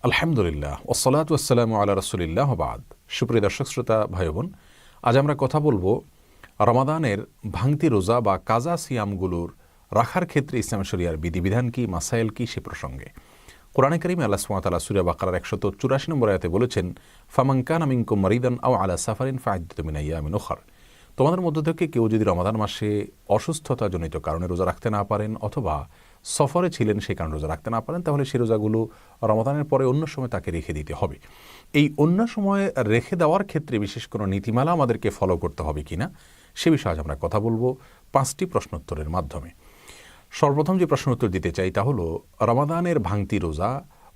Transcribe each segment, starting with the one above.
আলহামদুলিল্লাহ ওয়াসসালাতু ওয়াসসালামু আলা রাসূলিল্লাহ ওয়া বাদ। সুপ্রিয় দর্শক শ্রোতা ভাই বোন, আজ আমরা কথা বলবো রমাদানের ভাঙতি রোজা বা কাজা সিয়ামগুলোর রাখার ক্ষেত্রে ইসলাম শরিয়ার বিধিবিধান কি, মাসাইল কি, সে প্রসঙ্গে। কোরআনে কারিমে আল্লাহ সুবহানাহু ওয়া তাআলা সূরা বাকারার 184 নম্বর আয়াতে বলেছেন, ফামান কানা মিনকুম মারিদান আও আলা সাফারিন ফাইদ্দাতুম মিন আইয়ামিন উখর। তোমাদের মধ্য থেকে কেউ যদি রমাদান মাসে অসুস্থতাজনিত কারণে রোজা রাখতে না পারেন অথবা সফরে ছিলেন সেই কারণে রোজা রাখতে না পারেন, তাহলে সেই রোজাগুলো রমাদানের পরে অন্য সময় তাকে রেখে দিতে হবে। এই অন্য সময় রেখে দেওয়ার ক্ষেত্রে বিশেষ কোনো নীতিমালা আমাদেরকে ফলো করতে হবে কিনা সে বিষয়ে আজ আমরা কথা বলবো 5টি প্রশ্নোত্তরের মাধ্যমে। সর্বপ্রথম যে প্রশ্ন উত্তর দিতে চাই তা হলো, রমাদানের ভাঙতি রোজা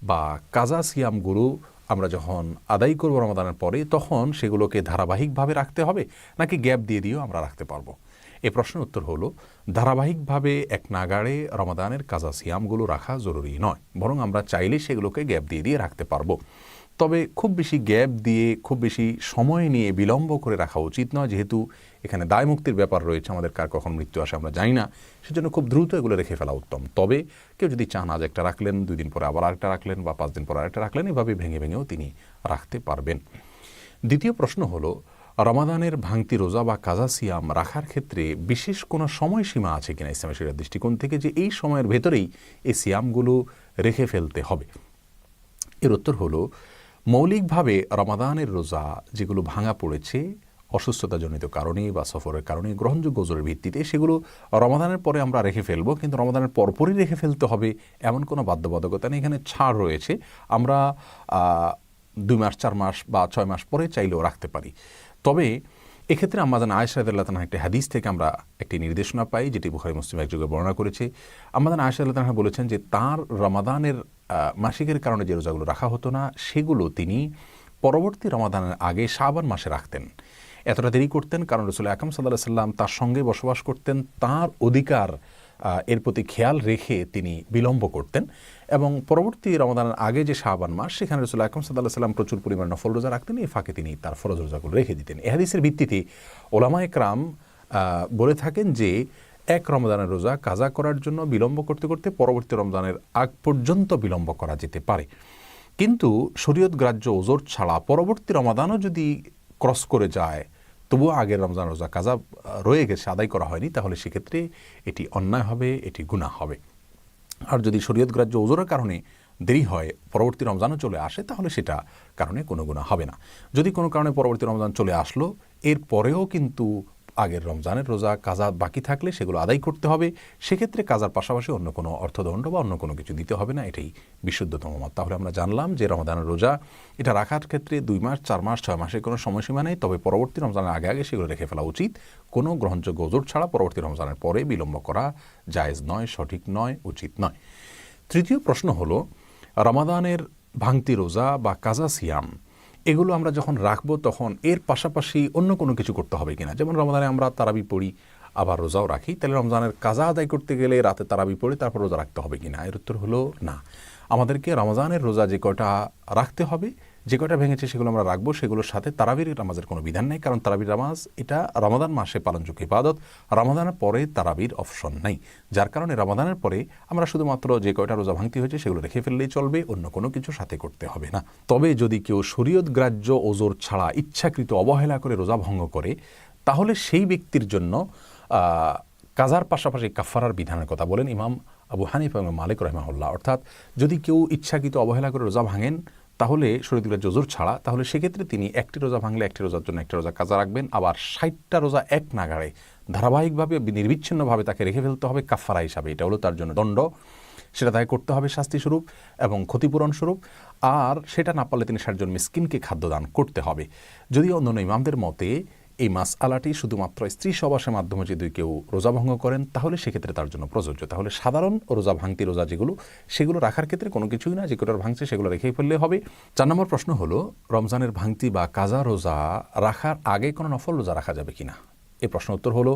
বা কাজা সিয়ামগুলো আমরা যখন আদায় করব রমাদানের পরে, তখন সেগুলোকে ধারাবাহিকভাবে রাখতে হবে নাকি গ্যাপ দিয়ে দিয়েও আমরা রাখতে পারবো? এই প্রশ্নের উত্তর হলো, ধারাবাহিকভাবে এক নাগাড়ে রমাদানের কাজা সিয়ামগুলো রাখা জরুরি নয়, বরং আমরা চাইলে সেগুলোকে গ্যাপ দিয়ে দিয়ে রাখতে পারবো। তবে খুব বেশি গ্যাপ দিয়ে খুব বেশি সময় নিয়ে বিলম্ব করে রাখা উচিত নয়, যেহেতু এখানে দায় মুক্তির ব্যাপার রয়েছে, আমাদের কার কখন মৃত্যু আসে আমরা জানি না, সেজন্য খুব দ্রুত এগুলো রেখে ফেলা উত্তম। তবে কেউ যদি চান আজ একটা রাখলেন, 2 দিন পরে আবার আরেকটা রাখলেন বা 5 দিন পরে আরেকটা রাখলেন, এভাবে ভেঙে ভেঙেও তিনি রাখতে পারবেন। দ্বিতীয় প্রশ্ন হলো, রমাদানের ভাঙতি রোজা বা কাজা সিয়াম রাখার ক্ষেত্রে বিশেষ কোনো সময়সীমা আছে কিনা ইসলামের শরিয়ার দৃষ্টিকোণ থেকে, যে এই সময়ের ভেতরেই এই সিয়ামগুলো রেখে ফেলতে হবে? এর উত্তর হলো, মৌলিকভাবে রমাদানের রোজা যেগুলো ভাঙা পড়েছে অসুস্থতাজনিত কারণে বা সফরের কারণে গ্রহণযোগ্য ওজরের ভিত্তিতে, সেগুলো রমাদানের পরে আমরা রেখে ফেলবো, কিন্তু রমাদানের পরপরই রেখে ফেলতে হবে এমন কোনো বাধ্যবাধকতা নেই। এখানে ছাড় রয়েছে, আমরা 2 মাস 4 মাস বা 6 মাস পরে চাইলেও রাখতে পারি। তবে এক্ষেত্রে আম্মাজান আয়েশা রাদিয়াল্লাহু তাআলা একটি হাদিস থেকে আমরা একটি নির্দেশনা পাই, যেটি বুখারী মুসলিম একযোগে বর্ণনা করেছে। আম্মাজান আয়েশা রাদিয়াল্লাহু তাআলা বলেছেন যে তার রমাদানের মাসিকের কারণে যে রোজাগুলো রাখা হতো না, সেগুলো তিনি পরবর্তী রমাদানের আগে শাবান মাসে রাখতেন। এতটা দেরি করতেন কারণ রাসূল আকরাম সাল্লাল্লাহু আলাইহি ওয়াসাল্লাম তার সঙ্গে বসবাস করতেন, তার অধিকার এর প্রতি খেয়াল রেখে তিনি বিলম্ব করতেন। এবং পরবর্তী রমাদানের আগে যে শাবান মাস, সেখানে রাসূল আকরাম সাল্লাল্লাহু আলাইহি ওয়াসাল্লাম প্রচুর পরিমাণে নফল রোজা রাখতেন, এই ফাঁকে তিনি তার ফরজ রোজাগুলো রেখে দিতেন। এই হাদিসের ভিত্তিতে উলামায়ে কেরাম বলে থাকেন যে এক রমজানের রোজা কাজা করার জন্য বিলম্ব করতে করতে পরবর্তী রমজানের আগ পর্যন্ত বিলম্ব করা যেতে পারে। কিন্তু শরীয়ত গ্রাহ্য ওজর ছাড়া পরবর্তী রমাদানও যদি ক্রস করে যায়, তবুও আগের রমজান রোজা কাজা রয়ে গেছে, আদায় করা হয়নি, তাহলে সেক্ষেত্রে এটি অন্যায় হবে, এটি গুনাহ হবে। আর যদি শরীয়ত গ্রাহ্য ওজরের কারণে দেরি হয়, পরবর্তী রমজানও চলে আসে, তাহলে সেটা কারণে কোনো গুনাহ হবে না। যদি কোনো কারণে পরবর্তী রমজান চলে আসলো, এর পরেও কিন্তু আগের রমজানের রোজা কাজা বাকি থাকলে সেগুলো আদায় করতে হবে। সেক্ষেত্রে কাজার পাশাপাশি অন্য কোনো অর্থদণ্ড বা অন্য কোনো কিছু দিতে হবে না, এটাই বিশুদ্ধতম মত। তাহলে আমরা জানলাম যে রমজানের রোজা এটা রাখার ক্ষেত্রে 2 মাস 4 মাস 6 মাসের কোনো সময়সীমা নেই, তবে পরবর্তী রমজানের আগে আগে সেগুলো রেখে ফেলা উচিত। কোনো গ্রহণযোগ্য ওজর ছাড়া পরবর্তী রমজানের পরে বিলম্ব করা জায়েজ নয়, সঠিক নয়, উচিত নয়। তৃতীয় প্রশ্ন হলো, রমাদানের ভাঙতি রোজা বা কাজা সিয়াম এগুলো আমরা যখন রাখবো তখন এর পাশাপাশি অন্য কোনো কিছু করতে হবে কিনা। যেমন রমাদানে আমরা তারাবি পড়ি, আবার রোজাও রাখি, তাহলে রমজানের কাজা আদায় করতে গেলে রাতে তারাবি পড়ে তারপর রোজা রাখতে হবে কিনা? এর উত্তর হলো না। আমাদেরকে রমজানের রোজা যে কয়টা রাখতে হবে, যে কয়টা ভেঙেছে সেগুলো আমরা রাখবো, সেগুলোর সাথে তারাবির নামাজের কোনো বিধান নেই, কারণ তারাবির নামাজ এটা রমাদান মাসে পালনযোগ্য ইবাদত, রমাদানের পরে তারাবির অপশন নাই। যার কারণে রমাদানের পরে আমরা শুধুমাত্র যে কয়টা রোজা ভাঙতি হয়েছে সেগুলো রেখে ফেললেই চলবে, অন্য কোনো কিছু সাথে করতে হবে না। তবে যদি কেউ শরীয়ত গ্রাহ্য ওজর ছাড়া ইচ্ছাকৃত অবহেলা করে রোজা ভঙ্গ করে, তাহলে সেই ব্যক্তির জন্য কাজার পাশাপাশি কাফারার বিধানের কথা বলেন ইমাম আবু হানিফা এবং মালিক রাহিমাহুল্লাহ। অর্থাৎ যদি কেউ ইচ্ছাকৃত অবহেলা করে রোজা ভাঙেন, তাহলে শরীয়ত গ্রাহ্য ওজর ছাড়া, তাহলে সেক্ষেত্রে তিনি একটি রোজা ভাঙলে একটি রোজার জন্য একটা রোজা কাজা রাখবেন, আবার 60টা রোজা এক নাগাড়ে ধারাবাহিকভাবে নির্বিচ্ছিন্নভাবে তাকে রেখে ফেলতে হবে কাফারা হিসাবে। এটা হলো তার জন্য দণ্ড, সেটা তাকে করতে হবে শাস্তিস্বরূপ এবং ক্ষতিপূরণ স্বরূপ। আর সেটা না পারলে তিনি 60 জন মিসকিনকে খাদ্যদান করতে হবে। যদিও অন্যান্য ইমামদের মতে এই মাসআলাটি শুধুমাত্র স্ত্রী সহবাসের মাধ্যমে যদি কেউ রোজা ভঙ্গ করেন, তাহলে সেক্ষেত্রে তার জন্য প্রযোজ্য। তাহলে সাধারণ রোজা ভাঙতি রোজা যেগুলো, সেগুলো রাখার ক্ষেত্রে কোনো কিছুই না, যে কটার ভাঙছে সেগুলো রেখেই ফেললে হবে। 4 নম্বর প্রশ্ন হলো, রমজানের ভাঙতি বা কাজা রোজা রাখার আগে কোনো নফল রোজা রাখা যাবে কিনা? এই প্রশ্ন উত্তর হলো,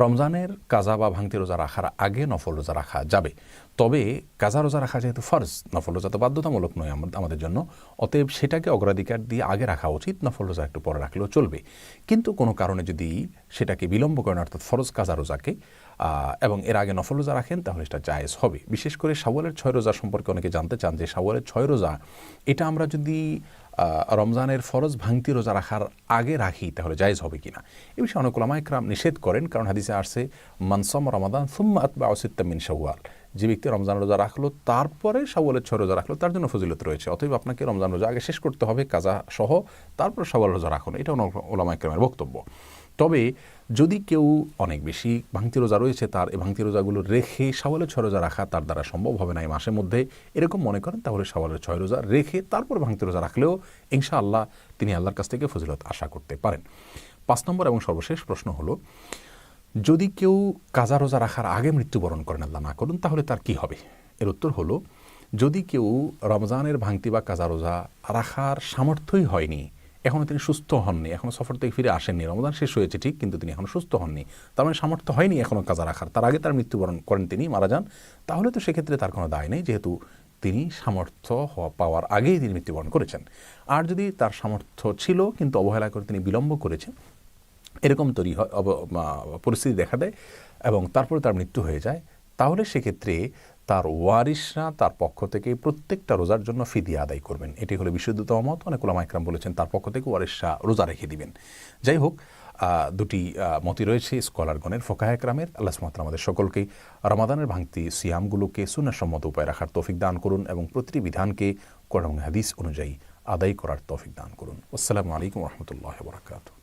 রমজানের কাজা বা ভাঙতি রোজা রাখার আগে নফল রোজা রাখা যাবে, তবে কাজা রোজা রাখা যেহেতু ফরজ, নফল রোজা তো বাধ্যতামূলক নয় আমাদের জন্য, অতএব সেটাকে অগ্রাধিকার দিয়ে আগে রাখা উচিত, নফল রোজা একটু পরে রাখলেও চলবে। কিন্তু কোনো কারণে যদি সেটাকে বিলম্ব করেন, অর্থাৎ ফরজ কাজা রোজাকে, এবং এর আগে নফল রোজা রাখেন, তাহলে সেটা জায়েজ হবে। বিশেষ করে শাওয়ালের 6 রোজা সম্পর্কে অনেকে জানতে চান যে শাওয়ালের 6 রোজা এটা আমরা যদি রমজানের ফরজ ভাঙতি রোজা রাখার আগে রাখি তাহলে জায়েজ হবে কিনা। এ বিষয়ে অনেক উলামা ইকরাম নিষেধ করেন, কারণ হাদিসে আসছে মান সামা রমাদান সুম্মা আতবাউ সিত্তাম মিন শাওয়াল, যে ব্যক্তি রমজান রোজা রাখলো তারপরে শাওয়ালের 6 রোজা রাখলো, তার জন্য ফজিলত রয়েছে। অতএব আপনাকে রমজান রোজা আগে শেষ করতে হবে কাজা সহ, তারপর শাওয়াল রোজা রাখুন, এটা অনেক উলামা ইকরামের বক্তব্য। তবে যদি কেউ অনেক বেশি ভাঙতি রোজা রয়েছে, তার এই ভাঙতি রোজাগুলো রেখে শাওয়ালের 6 রোজা রাখা তার দ্বারা সম্ভব হবে না এই মাসের মধ্যে, এরকম মনে করেন, তাহলে শাওয়ালের 6 রোজা রেখে তারপর ভাঙতি রোজা রাখলেও ইনশাআল্লাহ তিনি আল্লাহর কাছ থেকে ফজিলত আশা করতে পারেন। 5 নম্বর এবং সর্বশেষ প্রশ্ন হলো, যদি কেউ কাজা রোজা রাখার আগে মৃত্যুবরণ করেন, আল্লাহ না করুন, তাহলে তার কি হবে? এর উত্তর হলো, যদি কেউ রমজানের ভাঙতি বা কাজা রোজা রাখার সামর্থ্যই হয়নি, এখনও তিনি সুস্থ হননি, এখনও সফর থেকে ফিরে আসেননি, রমজান শেষ হয়েছে ঠিক, কিন্তু তিনি এখনও সুস্থ হননি, তার মানে সামর্থ্য হয়নি এখনও কাজা রাখার, তার আগে তার মৃত্যুবরণ করেন, তিনি মারা যান, তাহলে তো সেক্ষেত্রে তার কোনো দায় নেই, যেহেতু তিনি সামর্থ্য পাওয়ার আগেই তিনি মৃত্যুবরণ করেছেন। আর যদি তার সামর্থ্য ছিল কিন্তু অবহেলা করে তিনি বিলম্ব করেছেন, এরকম পরিস্থিতি দেখা দেয় এবং তারপরে তার মৃত্যু হয়ে যায়, তাহলে সেক্ষেত্রে তার ওয়ারিশরা তার পক্ষ থেকে প্রত্যেকটা রোজার জন্য ফিদিয়া আদায় করবেন। এটি হলো বিশুদ্ধতম মত। অনেক উলামা ইকরাম বলেছেন তার পক্ষ থেকে ওয়ারিশরা রোজা রেখে দিবেন। যাই হোক, দুটি মতই রয়েছে স্কলারগণের, ফোকাহে ইকরামের। আল্লাহ সুবহানাহু ওয়া তাআলা আমাদের সকলকে রমাদানের ভাঙতি সিয়ামগুলোকে সুন্নাহসম্মত উপায়ে রাখার তৌফিক দান করুন এবং প্রতিটি বিধানকে কোরআন এবং হাদিস অনুযায়ী আদায় করার তৌফিক দান করুন। আসসালামু আলাইকুম ওয়া রাহমাতুল্লাহি ওয়া বারাকাতুহু।